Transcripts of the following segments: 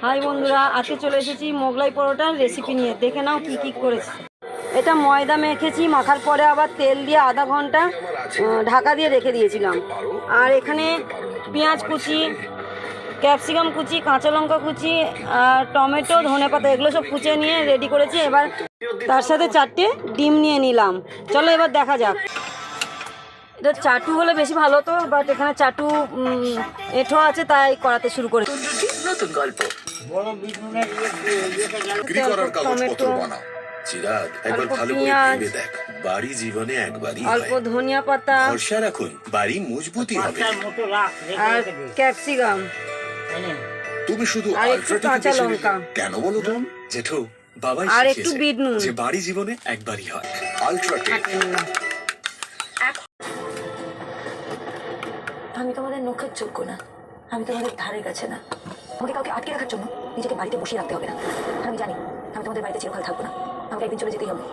High বন্ধুরা, আজকে চলে এসেছি মোগলাই পরোটার রেসিপি নিয়ে। দেখে নাও কি কি করেছি। এটা ময়দা মেখেছি, মাখার পরে আবার তেল দিয়ে আধা ঘন্টা ঢাকা দিয়ে রেখে দিয়েছিলাম। আর এখানে পেঁয়াজ কুচি, ক্যাপসিকাম কুচি, কাঁচা লঙ্কা কুচি আর টমেটো, ধনেপাতা এগুলো সব কুচিয়ে নিয়ে রেডি করেছি। এবার তার সাথে 4টে ডিম নিয়ে নিলাম। চলো এবার দেখা যাক। এটা চাটু হলে বেশি ভালো হতো, বাট এখানে চাটু এঁঠো আছে, তাই করাতে শুরু করেছি। নতুন গল্প টমেটো, পেঁয়াজ, বাড়ি জীবনে একবারই অল্প ধনিয়া পাতা, ভরসা রাখুন বাড়ি মজবুতই হবে। আর ক্যাপসিকাম, তুমি শুধু আর একটু কাঁচা লঙ্কা, কেন বলো তো জেঠু, বাবাই আর একটু বিট নুন। যে বাড়ি জীবনে একবারই হয়। আলট্রাটেক। আমি তোমাদের নখের যোগ্য না, আমি তোমাদের ধারে কাছে না। আমাকে কাউকে আটকে রাখার জন্য নিজেকে বাড়িতে বসিয়ে রাখতে হবে না। আমি জানি আমি তোমাদের বাড়িতে চিরকাল থাকবো না, আমাকে একদিন চলে যেতেই হবে।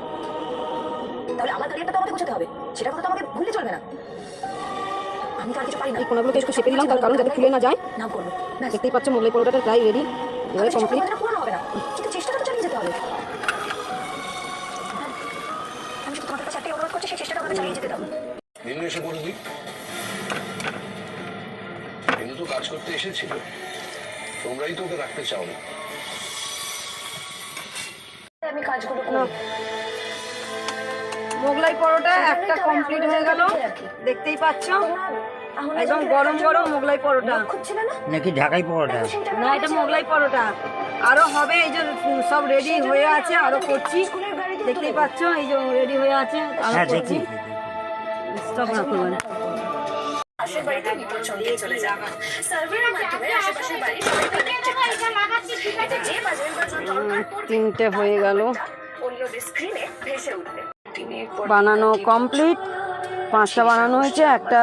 তাহলে আমার ক্যারিয়ারটা তো আমাকে গোছাতে হবে, সেটা কথা তো আমাকে ভুললে চলবে না। আমি তো আর কিছু পারি না। এই কোনাগুলোকে একটু চেপে দিলাম, তার কারণ যাতে খুলে না যায়। নাম করবো, দেখতেই পাচ্ছ মোগলাই পরোটাটা প্রায় রেডি, এবারে কমপ্লিট। পুরো হবে না, কিন্তু চেষ্টাটা তো চালিয়ে যেতে হবে। আমি শুধু তোমাদের কাছে একটাই অনুরোধ করছি, সেই চেষ্টাটা আমাকে চালিয়ে যেতে দাও। নিম্ন এসে বলবি কিন্তু তো কাজ করতে এসেছিল, তোমরাই তো ওকে রাখতে চাও না। আমি কাজগুলো করব। মোগলাই পরোটা একটা কমপ্লিট হয়ে গেল, দেখতেই পাচ্ছ একদম গরম গরম মোগলাই পরোটা। নাকি ঢাকাই পরোটা? না, এটা মোগলাই পরোটা। আরো হবে, এই যে সব রেডি হয়ে আছে, আরো করছি। দেখতেই পাচ্ছ এই যে রেডি হয়ে আছে, আরো হ্যাঁ করছি। দেখি। স্টপ না করবেন। পাশের বাড়িতে বিপদ চমকে চলে যাবে। সার্ভারের মাধ্যমে আশেপাশের বাড়ি সবাই কানেক্টেড থাকবে। এতে যে বাজারের বাজার দরকার পড়বে 3টে হয়ে গেল, অন্যদের স্ক্রিনে ভেসে উঠবে। বানানো কমপ্লিট। 5টা বানানো হয়েছে, একটা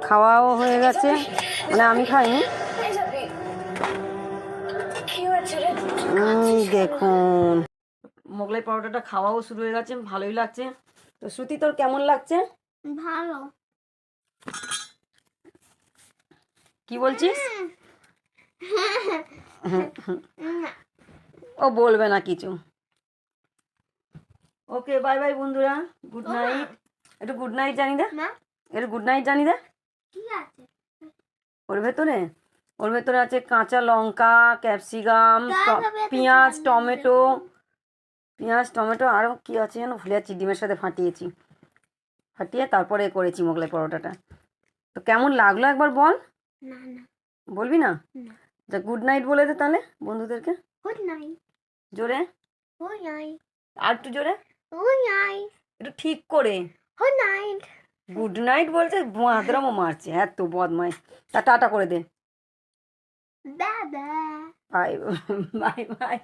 খাওয়াও হয়ে গেছে, মানে আমি খাইনি। দেখুন মোগলাই পরোটাটা খাওয়াও শুরু হয়ে গেছে, ভালোই লাগছে। তো শ্রুতি, তোর কেমন লাগছে? ভালো। কি বলছিস? ও বলবে না কিছু। ওকে, বাই বাই বন্ধুরা, গুড নাইট। একটু গুড নাইট জানি দে, একটু গুড নাইট জানি দে। ওর ভেতরে আছে কাঁচা লঙ্কা, ক্যাপসিকাম, পেঁয়াজ, টমেটো, আরও কি আছে যেন ভুলে যাচ্ছি। ডিমের সাথে ফাটিয়ে তারপরে করেছি মোগলাই পরোটাটা। তো কেমন লাগলো একবার বল। বলবি না? যা গুড নাইট বলে দে তাহলে বন্ধুদেরকে। Good night. জোরে, গুড নাইট। আর একটু জোরে, গুড নাইট। একটু ঠিক করে। Good night. গুড নাইট বলছে, মাদ্রামও মারছে, এত বদমাই। তা টাটা করে দে। বাবা। Bye bye bye.